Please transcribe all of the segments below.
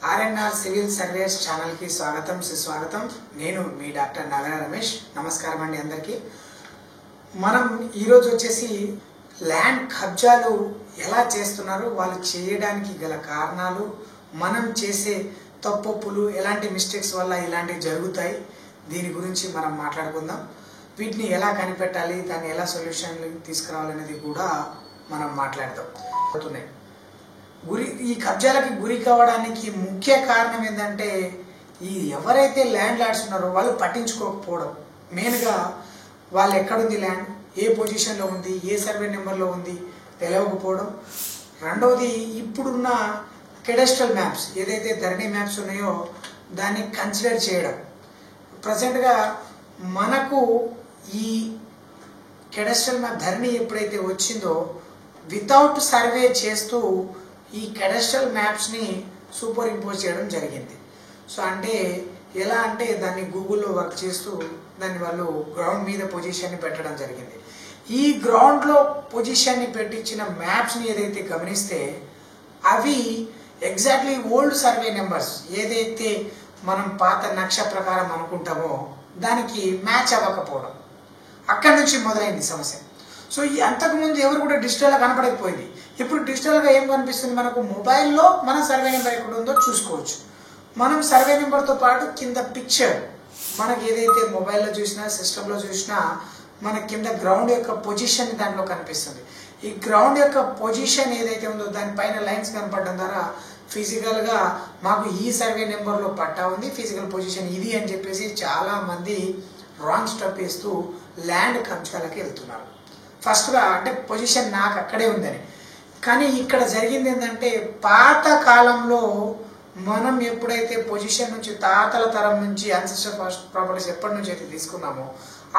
RNR civil service channel కి సుస్వాగతం. నేను మీ డాక్టర్ నాగర రమేష్. నమస్కారం అండి అందరికీ. మనం ఈరోజు వచ్చేసి ల్యాండ్ కబ్జాలు ఎలా చేస్తున్నారు, వాళ్ళు చేయడానికి గల కారణాలు, మనం చేసే తప్పులు, ఎలాంటి మిస్టేక్స్ వల్ల ఇలాంటివి జరుగుతాయి, దీని గురించి మనం మాట్లాడుకుందాం. వీటిని ఎలా కనిపెట్టాలి, దాన్ని ఎలా సొల్యూషన్ తీసుకురావాలనేది కూడా మనం మాట్లాడదాం. ఈ కబ్జాలకి గురి కావడానికి ముఖ్య కారణం ఏంటంటే, ఈ ఎవరైతే ల్యాండ్ లార్డ్స్ ఉన్నారో వాళ్ళు పట్టించుకోకపోవడం. మెయిన్గా వాళ్ళు ఎక్కడుంది ల్యాండ్, ఏ పొజిషన్లో ఉంది, ఏ సర్వే నెంబర్లో ఉంది తెలియకపోవడం. రెండవది, ఇప్పుడున్న కెడస్ట్రల్ మ్యాప్స్ ఏదైతే ధరణి మ్యాప్స్ ఉన్నాయో దాన్ని కన్సిడర్ చేయడం. ప్రజెంట్గా మనకు ఈ కెడస్ట్రల్ మ్యాప్ ధరణి ఎప్పుడైతే వచ్చిందో వితౌట్ సర్వే చేస్తూ ఈ కెడస్ట్రల్ మ్యాప్స్ని సూపర్ ఇంపోజ్ చేయడం జరిగింది. సో అంటే ఎలా అంటే దాన్ని గూగుల్లో వర్క్ చేస్తూ దాన్ని వాళ్ళు గ్రౌండ్ మీద పొజిషన్ని పెట్టడం జరిగింది. ఈ గ్రౌండ్లో పొజిషన్ని పెట్టించిన మ్యాప్స్ని ఏదైతే గమనిస్తే అవి ఎగ్జాక్ట్లీ ఓల్డ్ సర్వే నెంబర్స్ ఏదైతే మనం పాత నక్ష ప్రకారం అనుకుంటామో దానికి మ్యాచ్ అవ్వకపోవడం. అక్కడి నుంచి మొదలైంది సమస్య. సో ఈ అంతకుముందు ఎవరు కూడా డిజిటల్గా కనపడకపోయింది. ఇప్పుడు డిజిటల్గా ఏం కనిపిస్తుంది, మనకు మొబైల్లో మన సర్వే నెంబర్ ఎక్కడ ఉందో చూసుకోవచ్చు. మనం సర్వే నెంబర్తో పాటు కింద పిక్చర్ మనకి ఏదైతే మొబైల్లో చూసినా సిస్టంలో చూసినా మన కింద గ్రౌండ్ యొక్క పొజిషన్ దాంట్లో కనిపిస్తుంది. ఈ గ్రౌండ్ యొక్క పొజిషన్ ఏదైతే ఉందో దానిపైన లైన్స్ కనపడడం ద్వారా ఫిజికల్గా మాకు ఈ సర్వే నెంబర్లో పట్టా ఉంది, ఫిజికల్ పొజిషన్ ఇది అని చెప్పేసి చాలా మంది రాంగ్ స్టెప్ వేస్తూ ల్యాండ్ కబ్జాలకి వెళ్తున్నారు. ఫస్ట్గా అంటే పొజిషన్ నాకు అక్కడే ఉందని. కానీ ఇక్కడ జరిగింది ఏంటంటే, పాత కాలంలో మనం ఎప్పుడైతే పొజిషన్ నుంచి తాతల తరం నుంచి అన్సెస్టర్ ప్రాపర్టీస్ ఎప్పటి నుంచి అయితే తీసుకున్నామో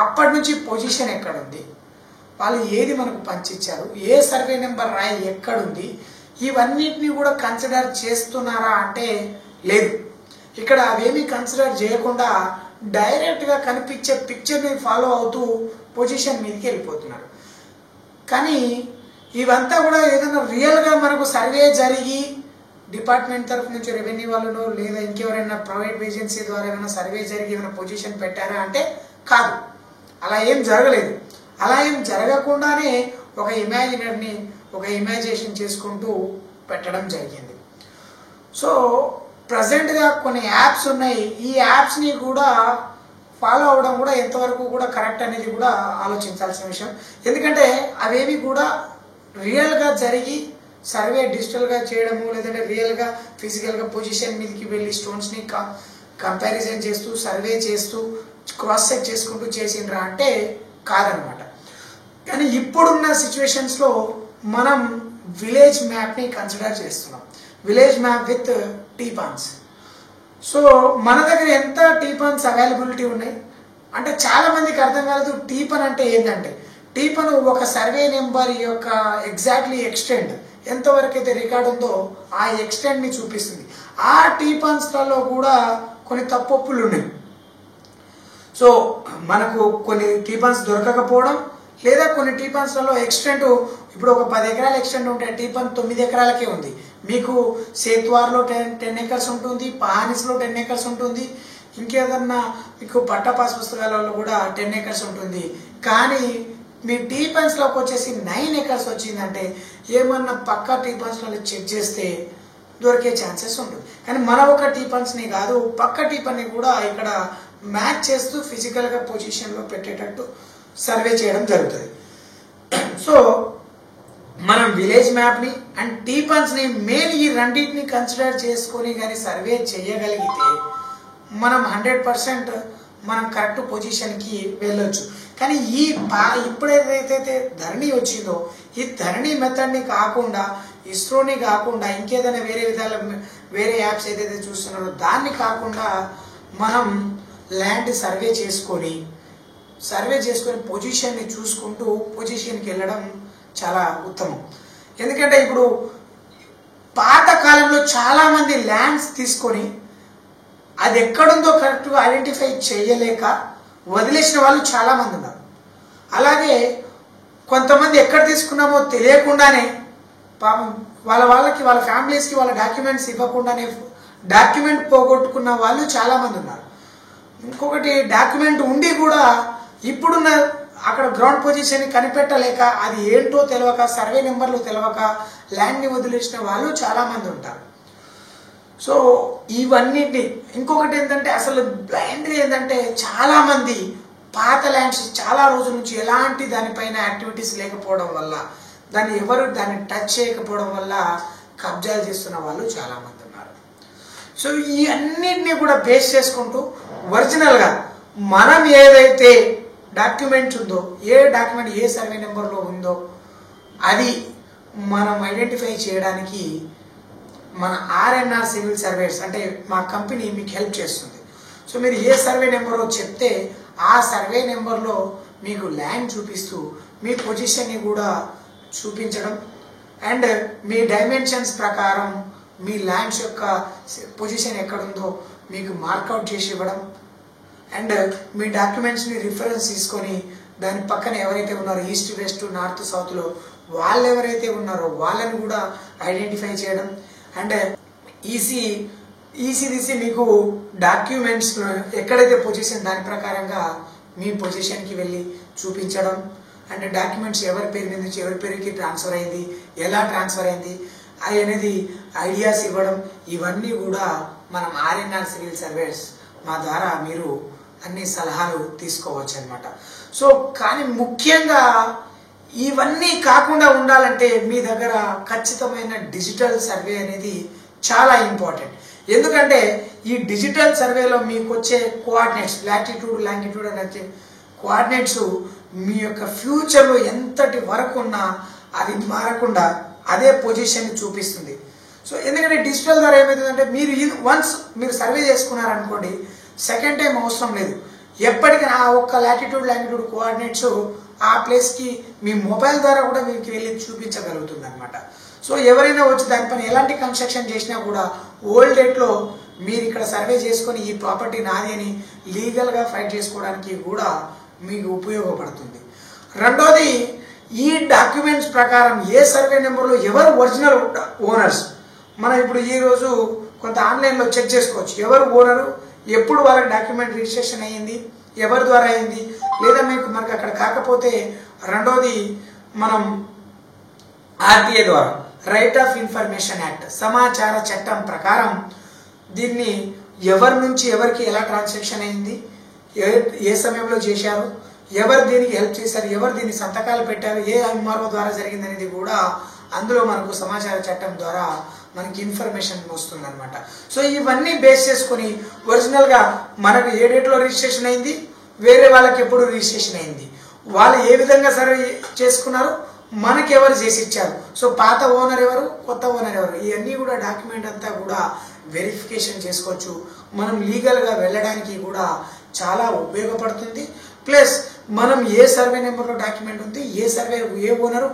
అప్పటి నుంచి పొజిషన్ ఎక్కడుంది, వాళ్ళు ఏది మనకు పంచిచ్చారు, ఏ సర్వే నెంబర్ రాయి ఎక్కడుంది, ఇవన్నిటిని కూడా కన్సిడర్ చేస్తున్నారా అంటే లేదు. ఇక్కడ అవేమీ కన్సిడర్ చేయకుండా డైరెక్ట్గా కనిపించే పిక్చర్ని ఫాలో అవుతూ పొజిషన్ మీదకి వెళ్ళిపోతున్నారు. కానీ ఇవంతా కూడా ఏదైనా రియల్గా మనకు సర్వే జరిగి డిపార్ట్మెంట్ తరఫు నుంచి రెవెన్యూ వాళ్ళను లేదా ఇంకెవరైనా ప్రైవేట్ ఏజెన్సీ ద్వారా ఏమైనా సర్వే జరిగి ఏమైనా పొజిషన్ పెట్టారా అంటే కాదు, అలా ఏం జరగలేదు. అలా ఏం జరగకుండానే ఒక ఇమాజినర్ని ఒక ఇమాజినేషన్ చేసుకుంటూ పెట్టడం జరిగింది. సో ప్రజెంట్గా కొన్ని యాప్స్ ఉన్నాయి. ఈ యాప్స్ని కూడా ఫాలో అవడం కూడా ఎంతవరకు కూడా కరెక్ట్ అనేది కూడా ఆలోచించాల్సిన విషయం. ఎందుకంటే అవేవి కూడా రియల్గా జరిగి సర్వే డిజిటల్గా చేయడము లేదంటే రియల్గా ఫిజికల్గా పొజిషన్ మీదకి వెళ్ళి స్టోన్స్ని కంపారిజన్ చేస్తూ సర్వే చేస్తూ క్రాస్ చెక్ చేసుకుంటూ చేసిండ్రా అంటే కాదనమాట. కానీ ఇప్పుడున్న సిచ్యువేషన్స్లో మనం విలేజ్ మ్యాప్ని కన్సిడర్ చేస్తున్నాం. విలేజ్ మ్యాప్ విత్ టీపాన్స్. సో మన దగ్గర ఎంత టీపాన్స్ అవైలబిలిటీ ఉన్నాయి అంటే చాలా మందికి అర్థం కాలేదు. టీపన్ అంటే ఏంటంటే, టీపన్ ఒక సర్వే నెంబర్ యొక్క ఎగ్జాక్ట్లీ ఎక్స్టెండ్ ఎంతవరకు అయితే రికార్డ్ ఉందో ఆ ఎక్స్టెండ్ని చూపిస్తుంది. ఆ టీపన్స్లలో కూడా కొన్ని తప్పులు ఉన్నాయి. సో మనకు కొన్ని టీపన్స్ దొరకకపోవడం లేదా కొన్ని టీపన్స్లలో ఎక్స్టెంట్, ఇప్పుడు ఒక 10 ఎకరాల ఎక్స్టెంట్ ఉంటే టీపన్ 9 ఎకరాలకే ఉంది. మీకు సేత్వార్లో 10 ఎకర్స్ ఉంటుంది, పహానిస్లో 10 ఎకర్స్ ఉంటుంది, ఇంకేదన్నా మీకు పట్టపాస్ పుస్తకాలలో కూడా 10 ఎకర్స్ ఉంటుంది. కానీ మీ టీపన్స్లోకి వచ్చేసి 9 ఎకర్స్ వచ్చిందంటే ఏమన్నా పక్క టీపన్స్లో చెక్ చేస్తే దొరికే ఛాన్సెస్ ఉంటుంది. కానీ మన ఒక టీపన్స్ని కాదు, పక్క టీపన్ని కూడా ఇక్కడ మ్యాచ్ చేస్తూ ఫిజికల్గా పొజిషన్లో పెట్టేటట్టు సర్వే చేయడం జరుగుతుంది. సో మనం విలేజ్ మ్యాప్ని అండ్ టీపన్స్ని మెయిన్ ఈ రెండింటిని కన్సిడర్ చేసుకొని కానీ సర్వే చేయగలిగితే మనం 100% మనం కరెక్ట్ పొజిషన్కి వెళ్ళొచ్చు. కానీ ఇప్పుడేదైతే ధరణి వచ్చిందో ఈ ధరణి మెథడ్ని కాకుండా, ఇస్రోని కాకుండా, ఇంకేదైనా వేరే యాప్స్ ఏదైతే చూస్తున్నారో దాన్ని కాకుండా మనం ల్యాండ్ సర్వే చేసుకొని పొజిషన్ని చూసుకుంటూ పొజిషన్కి వెళ్ళడం చాలా ఉత్తమం. ఎందుకంటే ఇప్పుడు పాత కాలంలో చాలామంది ల్యాండ్స్ తీసుకొని అది ఎక్కడుందో కరెక్ట్గా ఐడెంటిఫై చేయలేక వదిలేసిన వాళ్ళు చాలామంది ఉన్నారు. అలాగే కొంతమంది ఎక్కడ తీసుకున్నామో తెలియకుండానే పాపం వాళ్ళకి వాళ్ళ ఫ్యామిలీస్కి వాళ్ళ డాక్యుమెంట్స్ ఇవ్వకుండానే డాక్యుమెంట్ పోగొట్టుకున్న వాళ్ళు చాలా మంది ఉన్నారు. ఇంకొకటి డాక్యుమెంట్ ఉండి కూడా ఇప్పుడున్న అక్కడ గ్రౌండ్ పొజిషన్ కనిపెట్టలేక అది ఏంటో తెలియక సర్వే నెంబర్లు తెలియక ల్యాండ్ని వదిలేసిన వాళ్ళు చాలా మంది ఉంటారు. సో ఇవన్నిటిని ఇంకొకటి ఏంటంటే అసలు బ్లైండ్గా ఏంటంటే చాలా మంది పాత ల్యాండ్స్ చాలా రోజుల నుంచి ఎలాంటి దానిపైన యాక్టివిటీస్ లేకపోవడం వల్ల దాన్ని టచ్ చేయకపోవడం వల్ల కబ్జాలు చేస్తున్న వాళ్ళు చాలా మంది ఉన్నారు. సో ఈ అన్నిటినీ కూడా బేస్ చేసుకుంటూ ఒరిజినల్గా మనం ఏదైతే డాక్యుమెంట్స్ ఉందో ఏ డాక్యుమెంట్ ఏ సర్వే నెంబర్లో ఉందో అది మనం ఐడెంటిఫై చేయడానికి మన ఆర్ఎన్ఆర్ సివిల్ సర్వేస్ అంటే మా కంపెనీ మీకు హెల్ప్ చేస్తుంది. సో మీరు ఏ సర్వే నెంబరో చెప్తే ఆ సర్వే నెంబర్లో మీకు ల్యాండ్ చూపిస్తూ మీ పొజిషన్ని కూడా చూపించడం అండ్ మీ డైమెన్షన్స్ ప్రకారం మీ ల్యాండ్స్ యొక్క పొజిషన్ ఎక్కడుందో మీకు మార్కౌట్ చేసి ఇవ్వడం అండ్ మీ డాక్యుమెంట్స్ని రిఫరెన్స్ తీసుకొని దాని పక్కన ఎవరైతే ఉన్నారో ఈస్ట్ వెస్ట్ నార్త్ సౌత్లో వాళ్ళు ఎవరైతే ఉన్నారో వాళ్ళని కూడా ఐడెంటిఫై చేయడం అండ్ ఈసీడీసీ మీకు డాక్యుమెంట్స్ ఎక్కడైతే పొజిషన్ దాని ప్రకారంగా మీ పొజిషన్కి వెళ్ళి చూపించడం అండ్ డాక్యుమెంట్స్ ఎవరి పేరు మీద నుంచి ఎవరి పేరుకి ట్రాన్స్ఫర్ అయింది ఎలా ట్రాన్స్ఫర్ అయింది అనేది ఐడియాస్ ఇవ్వడం ఇవన్నీ కూడా మనం ఆర్ఎన్ఆర్ సివిల్ సర్వేస్ మా ద్వారా మీరు అన్ని సలహాలు తీసుకోవచ్చు అనమాట. సో కానీ ముఖ్యంగా ఇవన్నీ కాకుండా ఉండాలంటే మీ దగ్గర ఖచ్చితమైన డిజిటల్ సర్వే అనేది చాలా ఇంపార్టెంట్. ఎందుకంటే ఈ డిజిటల్ సర్వేలో మీకు వచ్చే కోఆర్డినేట్స్ లాటిట్యూడ్ లాంగిట్యూడ్ అని వచ్చే కోఆర్డినేట్స్ మీ యొక్క ఫ్యూచర్లో ఎంతటి వరకు ఉన్నా అది మారకుండా అదే పొజిషన్ని చూపిస్తుంది. సో ఎందుకంటే డిజిటల్ ద్వారా ఏమవుతుందంటే మీరు వన్స్ మీరు సర్వే చేసుకున్నారనుకోండి సెకండ్ టైం అవసరం లేదు. ఎప్పటికైనా ఆ ఒక్క లాటిట్యూడ్ లాంగిట్యూడ్ కోఆర్డినేట్స్ ఆ ప్లేస్కి మీ మొబైల్ ద్వారా కూడా మీకు వెళ్ళి చూపించగలుగుతుంది అనమాట. సో ఎవరైనా వచ్చి దానిపైన ఎలాంటి కన్స్ట్రక్షన్ చేసినా కూడా ఓల్డ్ డేట్లో మీరు ఇక్కడ సర్వే చేసుకొని ఈ ప్రాపర్టీ నాది అని లీగల్గా ఫైట్ చేసుకోవడానికి కూడా మీకు ఉపయోగపడుతుంది. రెండోది ఈ డాక్యుమెంట్స్ ప్రకారం ఏ సర్వే నెంబర్లో ఎవరు ఒరిజినల్ ఓనర్స్ మనం ఇప్పుడు ఈరోజు కొంత ఆన్లైన్లో చెక్ చేసుకోవచ్చు. ఎవరు ఓనరు ఎప్పుడు వాళ్ళకి డాక్యుమెంట్ రిజిస్ట్రేషన్ అయ్యింది ఎవరి ద్వారా అయింది లేదా మనకు అక్కడ కాకపోతే రెండోది మనం ఆర్టీఏ ద్వారా రైట్ ఆఫ్ ఇన్ఫర్మేషన్ యాక్ట్ సమాచార చట్టం ప్రకారం దీన్ని ఎవరి నుంచి ఎవరికి ఎలా ట్రాన్సాక్షన్ అయింది ఏ సమయంలో చేశారు ఎవరు దీనికి హెల్ప్ చేశారు ఎవరు దీన్ని సంతకాలు పెట్టారు ఏ ఎంఆర్ఓ ద్వారా జరిగింది అనేది కూడా అందులో మనకు సమాచార చట్టం ద్వారా మనకి ఇన్ఫర్మేషన్ వస్తుంది అనమాట. సో ఇవన్నీ బేస్ చేసుకొని ఒరిజినల్గా మనకు ఏ డేట్లో రిజిస్ట్రేషన్ అయింది వేరే వాళ్ళకి ఎప్పుడు రిజిస్ట్రేషన్ అయింది వాళ్ళు ఏ విధంగా సర్వే చేసుకున్నారు మనకి ఎవరు చేసి ఇచ్చారు సో పాత ఓనర్ ఎవరు కొత్త ఓనర్ ఎవరు ఇవన్నీ కూడా డాక్యుమెంట్ అంతా కూడా వెరిఫికేషన్ చేసుకోవచ్చు. మనం లీగల్గా వెళ్ళడానికి కూడా చాలా ఉపయోగపడుతుంది. ప్లస్ మనం ఏ సర్వే నెంబర్లో డాక్యుమెంట్ ఉంది ఏ సర్వే ఏ ఓనరు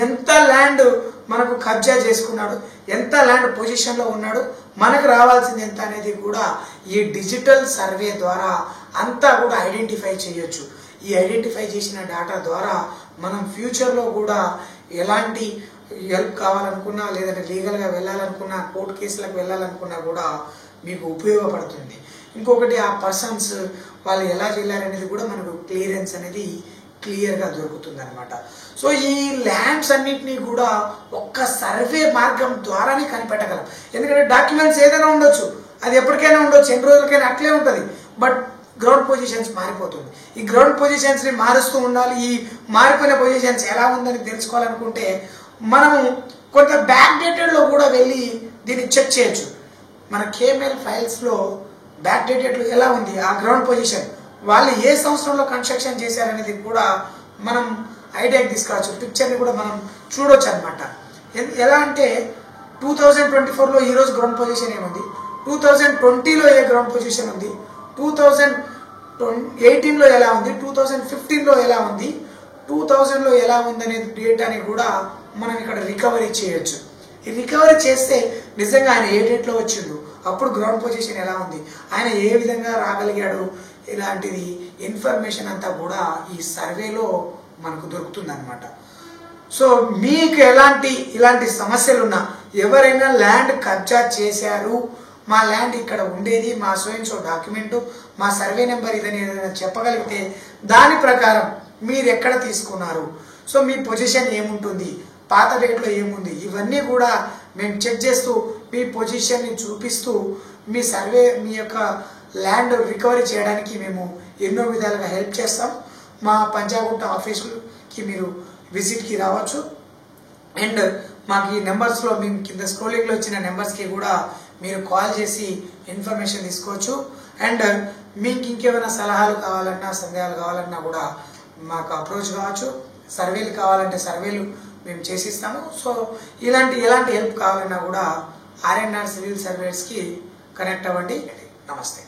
ఎంత ల్యాండ్ మనకు కబ్జా చేసుకున్నాడు ఎంత ల్యాండ్ పొజిషన్లో ఉన్నాడు మనకు రావాల్సింది ఎంత అనేది కూడా ఈ డిజిటల్ సర్వే ద్వారా అంతా కూడా ఐడెంటిఫై చేయొచ్చు. ఈ ఐడెంటిఫై చేసిన డేటా ద్వారా మనం ఫ్యూచర్లో కూడా ఎలాంటి హెల్ప్ కావాలనుకున్నా లేదంటే లీగల్గా వెళ్ళాలనుకున్నా కోర్టు కేసులకు వెళ్ళాలనుకున్నా కూడా మీకు ఉపయోగపడుతుంది. ఇంకొకటి ఆ పర్సన్స్ వాళ్ళు ఎలా వెళ్ళారనేది కూడా మనకు క్లియరెన్స్ అనేది క్లియర్గా దొరుకుతుంది అనమాట. సో ఈ ల్యాండ్స్ అన్నిటినీ కూడా ఒక్క సర్వే మార్గం ద్వారానే కనిపెట్టగలం. ఎందుకంటే డాక్యుమెంట్స్ ఏదైనా ఉండొచ్చు అది ఎప్పటికైనా ఉండొచ్చు ఎన్ని రోజులకైనా అట్లే ఉంటుంది బట్ గ్రౌండ్ పొజిషన్స్ మారిపోతుంది. ఈ గ్రౌండ్ పొజిషన్స్ని మారుస్తూ ఉండాలి. ఈ మారిపోయిన పొజిషన్స్ ఎలా ఉందని తెలుసుకోవాలనుకుంటే మనము కొంత బ్యాక్ డేటెడ్లో కూడా వెళ్ళి దీన్ని చెక్ చేయొచ్చు. మన కేఎంఎల్ ఫైల్స్లో బ్యాక్ డేటెడ్లో ఎలా ఉంది ఆ గ్రౌండ్ పొజిషన్ వాళ్ళు ఏ సంవత్సరంలో కన్స్ట్రక్షన్ చేశారనేది కూడా మనం ఐడియాకి తీసుకురావచ్చు. పిక్చర్ని కూడా మనం చూడొచ్చు అనమాట. ఎలా అంటే 2024లో ఈరోజు గ్రౌండ్ పొజిషన్ ఏముంది 2020లో ఏ గ్రౌండ్ పొజిషన్ ఉంది 2018లో ఎలా ఉంది 2015లో ఎలా ఉంది 2000లో ఎలా ఉందనే డేటాని కూడా మనం ఇక్కడ రికవరీ చేయొచ్చు. ఈ రికవరీ చేస్తే నిజంగా ఆయన ఏ డేట్లో వచ్చిండు అప్పుడు గ్రౌండ్ పొజిషన్ ఎలా ఉంది ఆయన ఏ విధంగా రాగలిగాడు ఇలాంటిది ఇన్ఫర్మేషన్ అంతా కూడా ఈ సర్వేలో మనకు దొరుకుతుంది అనమాట. సో మీకు ఇలాంటి సమస్యలు ఉన్నా ఎవరైనా ల్యాండ్ కబ్జా చేశారు మా ల్యాండ్ ఇక్కడ ఉండేది, మా సో డాక్యుమెంటు, మా సర్వే నెంబర్ ఇదని ఏదైనా చెప్పగలిగితే దాని ప్రకారం మీరు ఎక్కడ తీసుకున్నారు, సో మీ పొజిషన్ ఏముంటుంది, పాత డేట్లో ఏముంది, ఇవన్నీ కూడా మేము చెక్ చేస్తూ మీ పొజిషన్ని చూపిస్తూ మీ సర్వే మీ యొక్క ల్యాండ్ రికవరీ చేయడానికి మేము ఎన్నో విధాలుగా హెల్ప్ చేస్తాం. మా పంజాగుట్ట ఆఫీస్కి మీరు విజిట్కి రావచ్చు. అండ్ మాకు ఈ నెంబర్స్లో మేము కింద స్క్రోలింగ్లో వచ్చిన నెంబర్స్కి కూడా మీరు కాల్ చేసి ఇన్ఫర్మేషన్ తీసుకోవచ్చు. అండ్ మీకు ఇంకేమైనా సలహాలు కావాలన్నా సందేహాలు కావాలన్నా కూడా మాకు అప్రోచ్ కావచ్చు. సర్వేలు కావాలంటే సర్వేలు మేము చేసిస్తాము. సో ఎలాంటి హెల్ప్ కావాలన్నా కూడా ఆర్ఎన్ఆర్ సివిల్ సర్వేస్కి కనెక్ట్ అవ్వండి. నమస్తే.